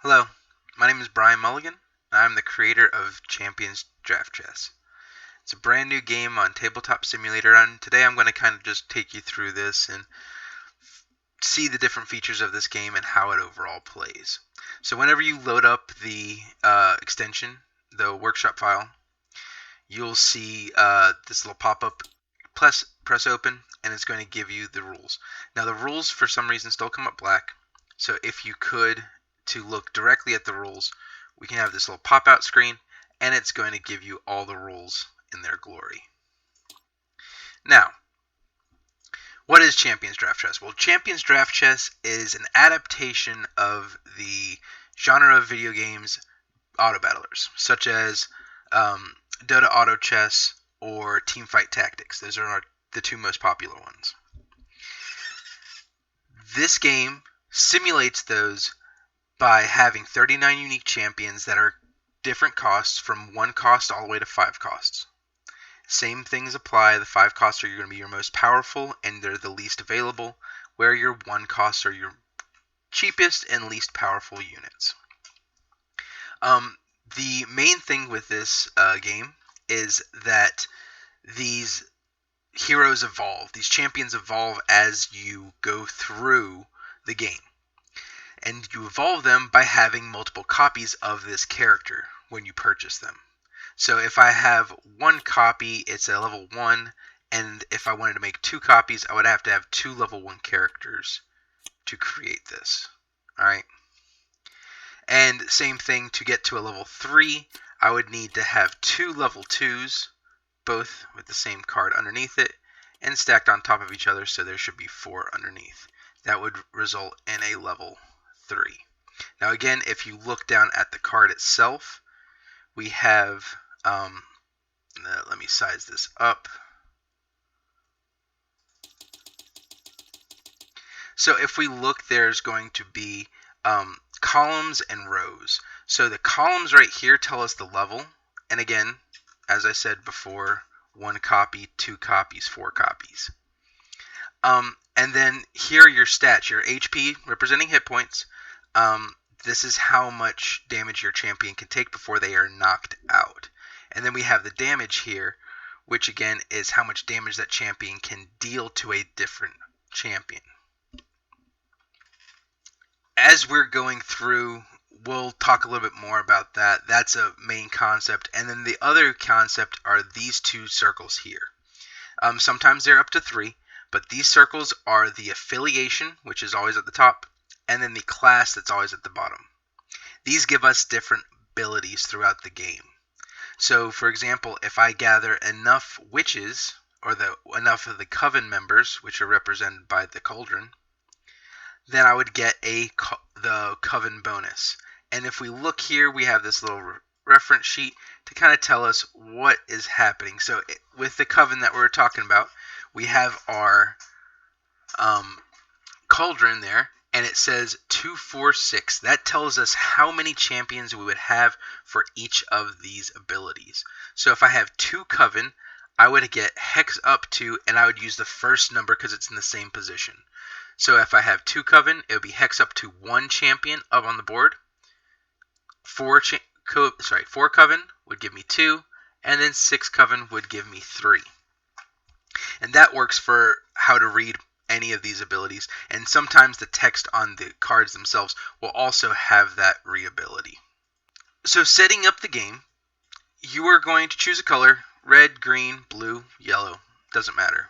Hello, my name is Brian Mulligan, and I'm the creator of Champions Draft Chess. It's a brand new game on Tabletop Simulator, and today I'm going to kind of just take you through this and see the different features of this game and how it overall plays. So whenever you load up the extension, the workshop file, you'll see this little pop-up. Press open, and it's going to give you the rules. Now the rules for some reason still come up black, so if you could to look directly at the rules, we can have this little pop-out screen, and it's going to give you all the rules in their glory. Now, what is Champions Draft Chess? Well, Champions Draft Chess is an adaptation of the genre of video games auto battlers, such as Dota Auto Chess or Teamfight Tactics. Those are the two most popular ones. This game simulates those by having 39 unique champions that are different costs from 1 cost all the way to 5 costs. Same things apply. The 5 costs are going to be your most powerful and they're the least available, where your 1 costs are your cheapest and least powerful units. The main thing with this game is that these heroes evolve. These champions evolve as you go through the game. And you evolve them by having multiple copies of this character when you purchase them. So if I have 1 copy, it's a level 1, and if I wanted to make 2 copies, I would have to have 2 level 1 characters to create this. Alright? And same thing, to get to a level 3, I would need to have 2 level 2s, both with the same card underneath it, and stacked on top of each other, so there should be 4 underneath. That would result in a level 3. Now again, if you look down at the card itself, we have, let me size this up. So if we look, there's going to be columns and rows. So the columns right here tell us the level, and again, as I said before, 1 copy, 2 copies, 4 copies. And then here are your stats, your HP representing hit points. This is how much damage your champion can take before they are knocked out. And then we have the damage here, which again is how much damage that champion can deal to a different champion. As we're going through, we'll talk a little bit more about that. That's a main concept. And then the other concept are these 2 circles here. Sometimes they're up to 3. But these circles are the affiliation, which is always at the top, and then the class that's always at the bottom. These give us different abilities throughout the game. So, for example, if I gather enough witches, or enough of the coven members, which are represented by the cauldron, then I would get the coven bonus. And if we look here, we have this little reference sheet to kind of tell us what is happening. So, with the coven that we're talking about, we have our cauldron there, and it says 246. That tells us how many champions we would have for each of these abilities. So if I have 2 coven, I would get hex up to, and I would use the first number because it's in the same position. So if I have 2 coven, it would be hex up to 1 champion up on the board. 4 coven would give me 2, and then 6 coven would give me 3. And that works for how to read any of these abilities. And sometimes the text on the cards themselves will also have that readability. So setting up the game, you are going to choose a color: red, green, blue, yellow, doesn't matter.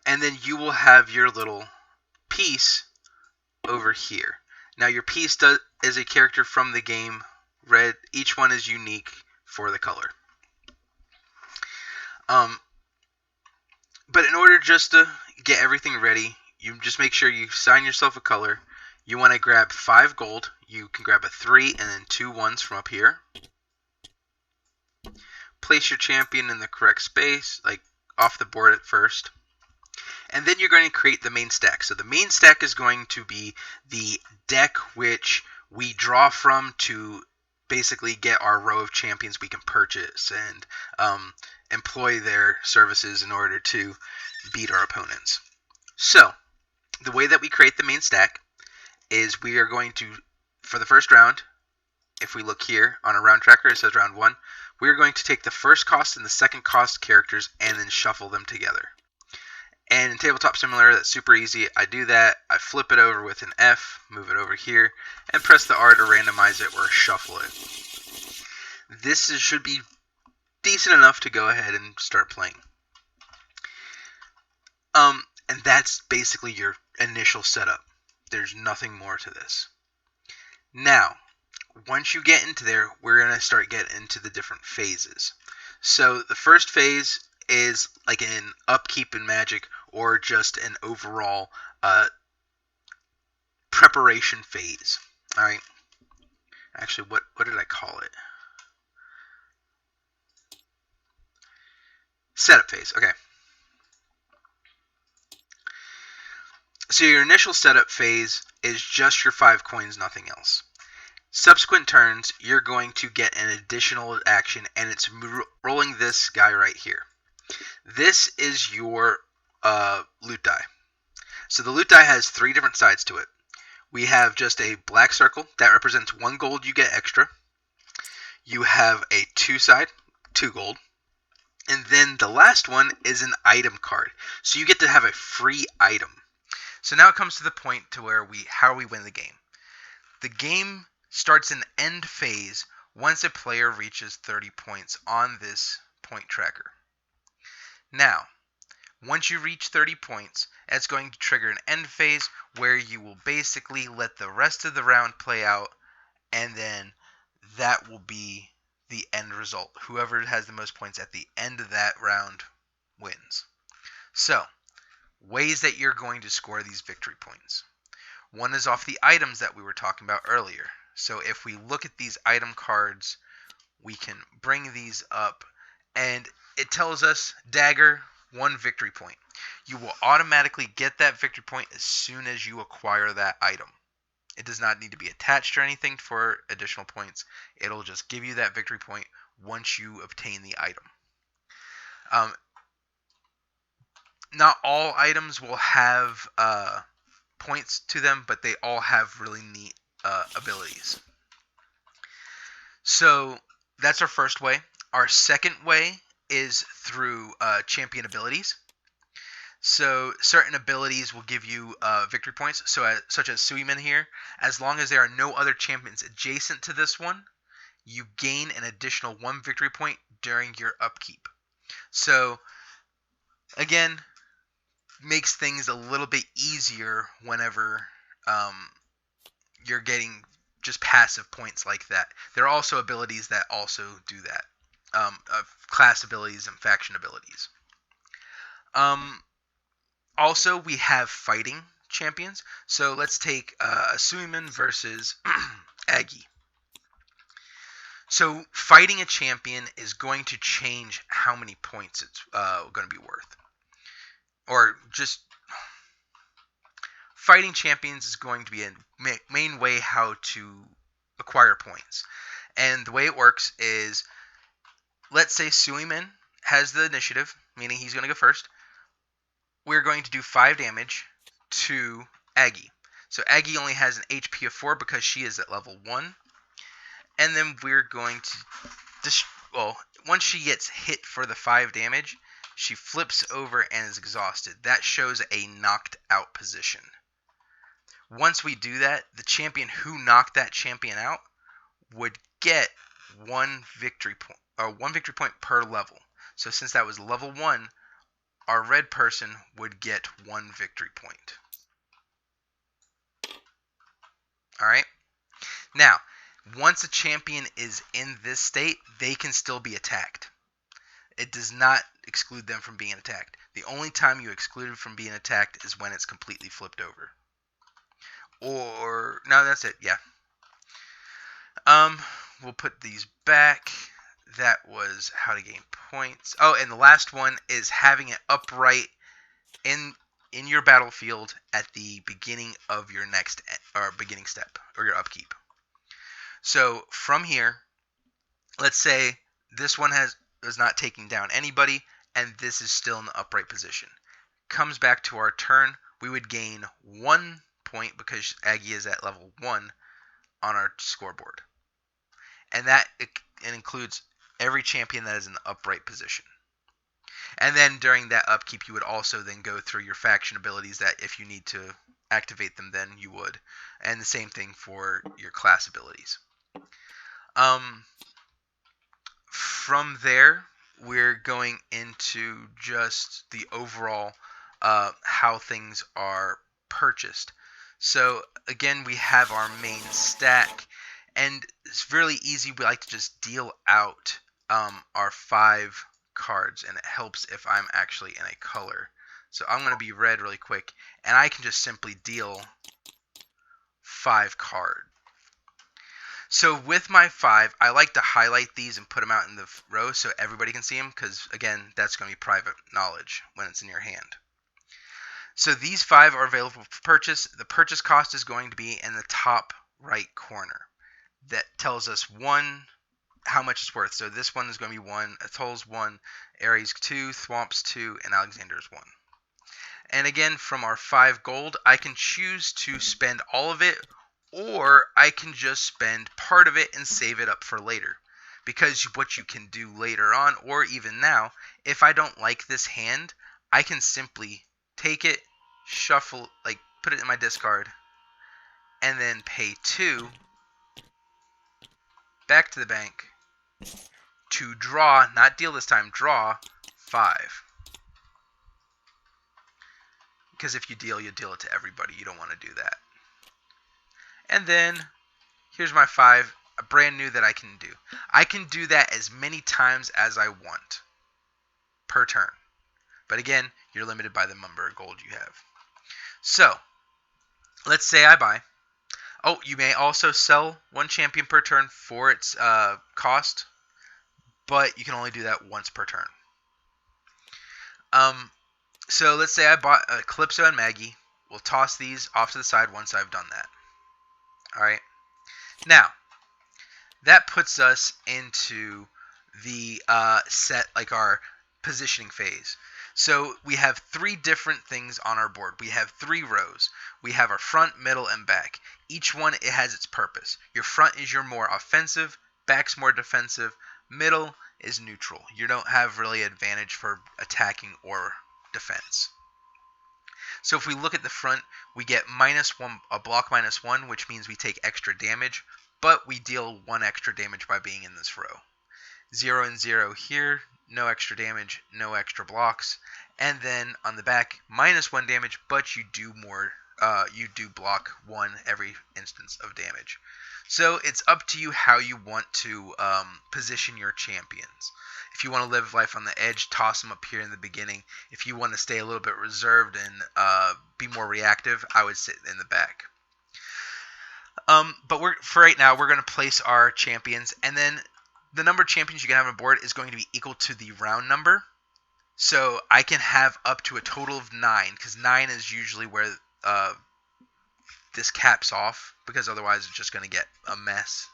And then you will have your little piece over here. Now your piece is a character from the game. Red, each one is unique for the color. But in order just to get everything ready, you just make sure you assign yourself a color. You want to grab 5 gold. You can grab a 3 and then 2 1s from up here. Place your champion in the correct space, like off the board at first. And then you're going to create the main stack. So the main stack is going to be the deck which we draw from to basically get our row of champions we can purchase and employ their services in order to beat our opponents. So the way that we create the main stack is we are going to for the first round, if we look here on a round tracker, it says round 1. We're going to take the first cost and the second cost characters and then shuffle them together. And in Tabletop Simulator, that's super easy. I do that, I flip it over with an F, move it over here, and press the R to randomize it or shuffle it. This should be decent enough to go ahead and start playing. And that's basically your initial setup. There's nothing more to this. Now, once you get into there, we're going to start getting into the different phases. So the first phase is like an upkeep in Magic or just an overall preparation phase. All right. Actually, what did I call it? Setup phase. Okay. So your initial setup phase is just your 5 coins, nothing else. Subsequent turns, you're going to get an additional action, and it's rolling this guy right here. This is your loot die. So the loot die has 3 different sides to it. We have just a black circle that represents 1 gold you get extra. You have a 2 side, 2 gold. And then the last one is an item card. So you get to have a free item. So now it comes to the point to where how we win the game. The game starts an end phase once a player reaches 30 points on this point tracker. Now, once you reach 30 points, it's going to trigger an end phase where you will basically let the rest of the round play out, and then that will be the end result. Whoever has the most points at the end of that round wins. So, ways that you're going to score these victory points. One is off the items that we were talking about earlier. So if we look at these item cards, we can bring these up, and it tells us dagger, 1 victory point. You will automatically get that victory point as soon as you acquire that item. It does not need to be attached or anything for additional points. It'll just give you that victory point once you obtain the item. Not all items will have points to them, but they all have really neat abilities. So that's our first way. Our second way is through champion abilities. So certain abilities will give you victory points, such as Suimin here. As long as there are no other champions adjacent to this one, you gain an additional 1 victory point during your upkeep. So again, makes things a little bit easier whenever you're getting just passive points like that. There are also abilities that also do that, class abilities and faction abilities. Also, we have fighting champions. So let's take Suimin versus Aggie. So fighting a champion is going to change how many points it's going to be worth. Or just fighting champions is going to be a main way how to acquire points. And the way it works is, let's say Suimin has the initiative, meaning he's going to go first. We're going to do 5 damage to Aggie. So Aggie only has an HP of 4 because she is at level 1. And then we're going to, once she gets hit for the 5 damage, she flips over and is exhausted. That shows a knocked out position. Once we do that, the champion who knocked that champion out would get 1 victory point, or 1 victory point per level. So since that was level 1, our red person would get 1 victory point. Alright? Now, once a champion is in this state, they can still be attacked. It does not exclude them from being attacked. The only time you exclude it from being attacked is when it's completely flipped over. Or, no, that's it, yeah. We'll put these back. That was how to gain points. Oh, and the last one is having it upright in your battlefield at the beginning of your next, or beginning step, or your upkeep. So from here, let's say this one is not taking down anybody, and this is still in the upright position. Comes back to our turn, we would gain 1 point because Aggie is at level 1 on our scoreboard. And that it includes every champion that is in the upright position. And then during that upkeep, you would also then go through your faction abilities that if you need to activate them, then you would. And the same thing for your class abilities. From there, we're going into just the overall how things are purchased. So again, we have our main stack, and it's really easy. We like to just deal out our 5 cards, and it helps if I'm actually in a color. So I'm going to be red really quick, and I can just simply deal 5 cards. So with my 5, I like to highlight these and put them out in the row so everybody can see them, because again, that's going to be private knowledge when it's in your hand. So these 5 are available for purchase. The purchase cost is going to be in the top right corner. That tells us how much it's worth. So this one is going to be 1, Atol's 1, Ares 2, Thwomps 2, and Alexander's 1. And again, from our 5 gold, I can choose to spend all of it, or I can just spend part of it and save it up for later. Because what you can do later on, or even now, if I don't like this hand, I can simply take it, shuffle, put it in my discard, and then pay 2 back to the bank to draw, not deal this time, draw 5. Because if you deal it to everybody. You don't want to do that. And then here's my 5, a brand new that I can do. I can do that as many times as I want per turn. But again, you're limited by the number of gold you have. So, let's say I buy. Oh, you may also sell 1 champion per turn for its cost, but you can only do that once per turn. So let's say I bought Calypso and Maggie. We'll toss these off to the side once I've done that. Alright. Now, that puts us into the set, our positioning phase. So we have 3 different things on our board. We have 3 rows. We have our front, middle, and back. Each one, it has its purpose. Your front is your more offensive, back's more defensive, middle is neutral. You don't have really advantage for attacking or defense. So if we look at the front, we get -1, a block -1, which means we take extra damage, but we deal 1 extra damage by being in this row. 0 and 0 here, no extra damage, no extra blocks. And then on the back, -1 damage, but you do block 1 every instance of damage. So it's up to you how you want to position your champions. If you want to live life on the edge, toss them up here in the beginning. If you want to stay a little bit reserved and be more reactive, I would sit in the back. But for right now, we're going to place our champions, and then the number of champions you can have on board is going to be equal to the round number. So I can have up to a total of 9, because 9 is usually where this caps off, because otherwise it's just going to get a mess.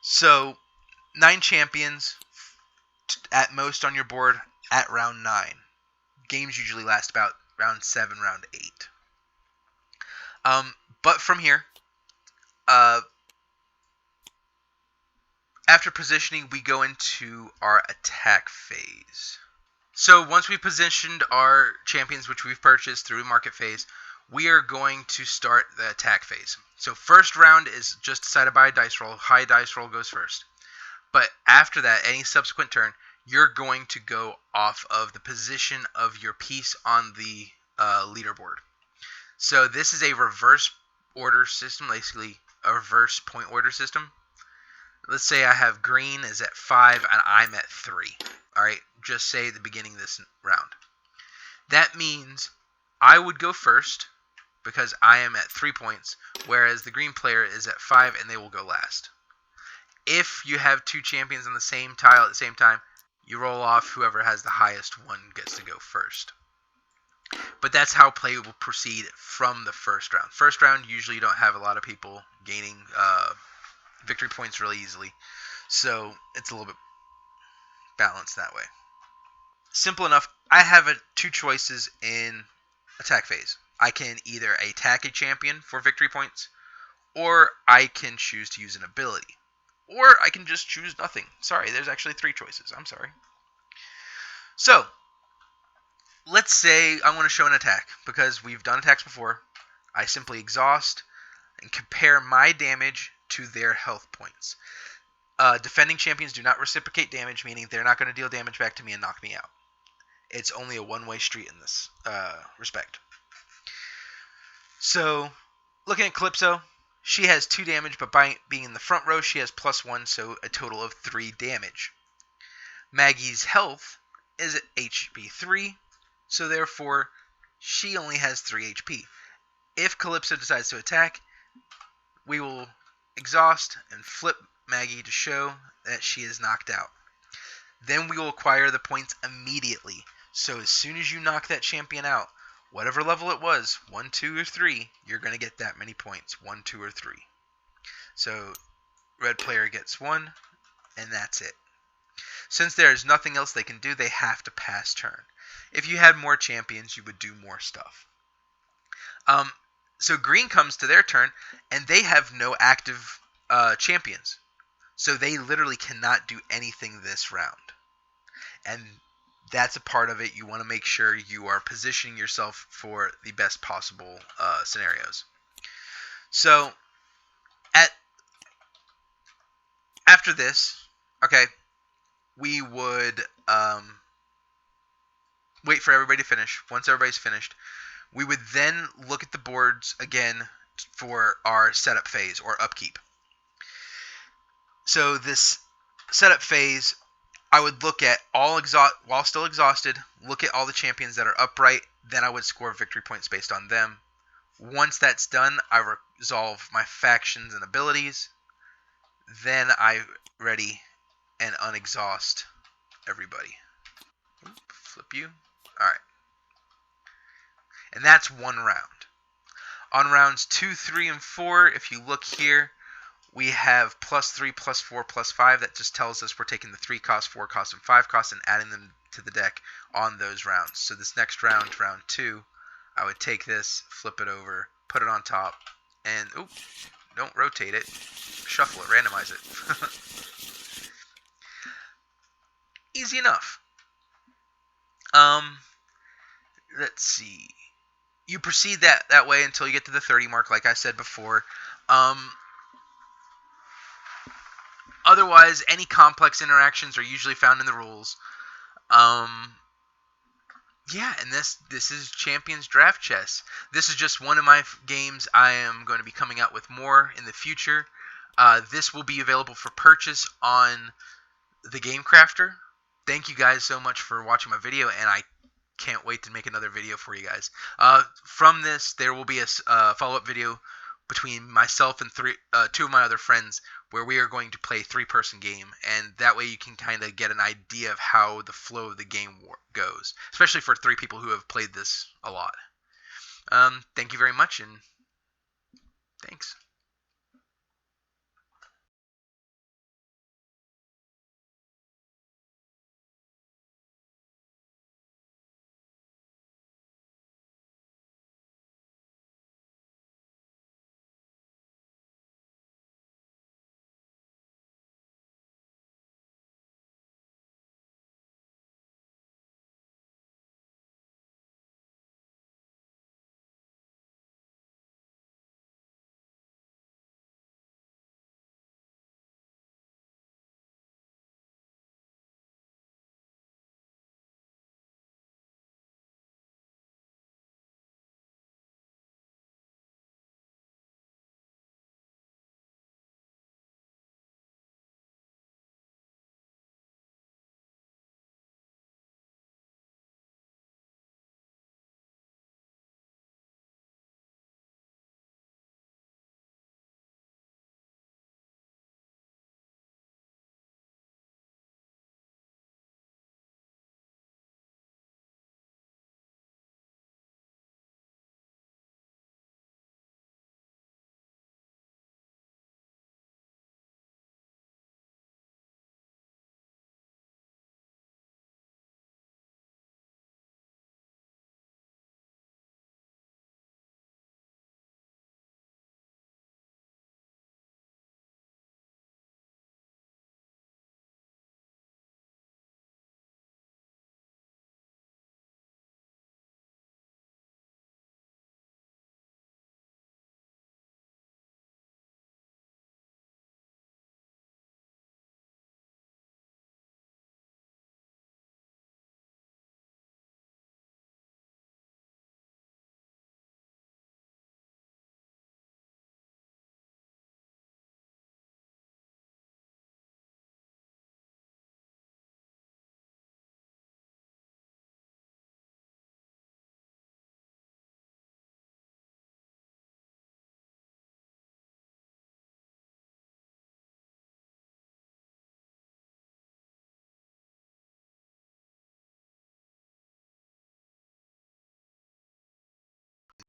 So 9 champions at most on your board at round 9. Games usually last about round 7, round 8. But from here, after positioning, we go into our attack phase. So once we've positioned our champions, which we've purchased through market phase, we are going to start the attack phase. So first round is just decided by a dice roll. High dice roll goes first. But after that, any subsequent turn, you're going to go off of the position of your piece on the leaderboard. So this is a reverse order system, basically a reverse point order system. Let's say I have green is at 5 and I'm at 3. Alright, just say at the beginning of this round. That means I would go first because I am at 3 points, whereas the green player is at 5 and they will go last. If you have 2 champions on the same tile at the same time, you roll off. Whoever has the highest one gets to go first. But that's how play will proceed from the first round. First round, usually you don't have a lot of people gaining victory points really easily. So it's a little bit balanced that way. Simple enough. I have 2 choices in attack phase. I can either attack a champion for victory points, or I can choose to use an ability, or I can just choose nothing. Sorry, there's actually 3 choices. I'm sorry. So, let's say I want to show an attack, because we've done attacks before. I simply exhaust and compare my damage to their health points. Defending champions do not reciprocate damage, meaning they're not going to deal damage back to me and knock me out. It's only a one-way street in this respect. So, looking at Calypso, she has 2 damage, but by being in the front row, she has +1, so a total of 3 damage. Maggie's health is at HP 3, so therefore, she only has 3 HP. If Calypso decides to attack, we will exhaust and flip Maggie to show that she is knocked out. Then we will acquire the points immediately. So as soon as you knock that champion out, whatever level it was, 1, 2, or 3, you're going to get that many points, 1, 2, or 3. So red player gets 1, and that's it. Since there is nothing else they can do, they have to pass turn. If you had more champions, you would do more stuff. So green comes to their turn, and they have no active champions. So they literally cannot do anything this round. And that's a part of it. You want to make sure you are positioning yourself for the best possible scenarios. So after this, okay, we would wait for everybody to finish. Once everybody's finished, we would then look at the boards again for our setup phase or upkeep. So this setup phase, I would look at while still exhausted, look at all the champions that are upright, then I would score victory points based on them. Once that's done, I resolve my factions and abilities. Then I ready and unexhaust everybody. Flip you. Alright. And that's one round. On rounds 2, 3, and 4, if you look here, we have +3, +4, +5. That just tells us we're taking the 3 cost, 4 cost, and 5 cost and adding them to the deck on those rounds. So this next round, round 2, I would take this, flip it over, put it on top, and don't rotate it. Shuffle it, randomize it. Easy enough. Let's see. You proceed that way until you get to the 30 mark, like I said before. Otherwise, any complex interactions are usually found in the rules. Yeah, and this is Champions Draft Chess. This is just one of my games. I am going to be coming out with more in the future. This will be available for purchase on the Game Crafter. Thank you guys so much for watching my video, and I can't wait to make another video for you guys. From this, there will be a follow-up video between myself and 2 of my other friends where we are going to play a 3-person game, and that way you can kind of get an idea of how the flow of the game goes, especially for 3 people who have played this a lot. Thank you very much, and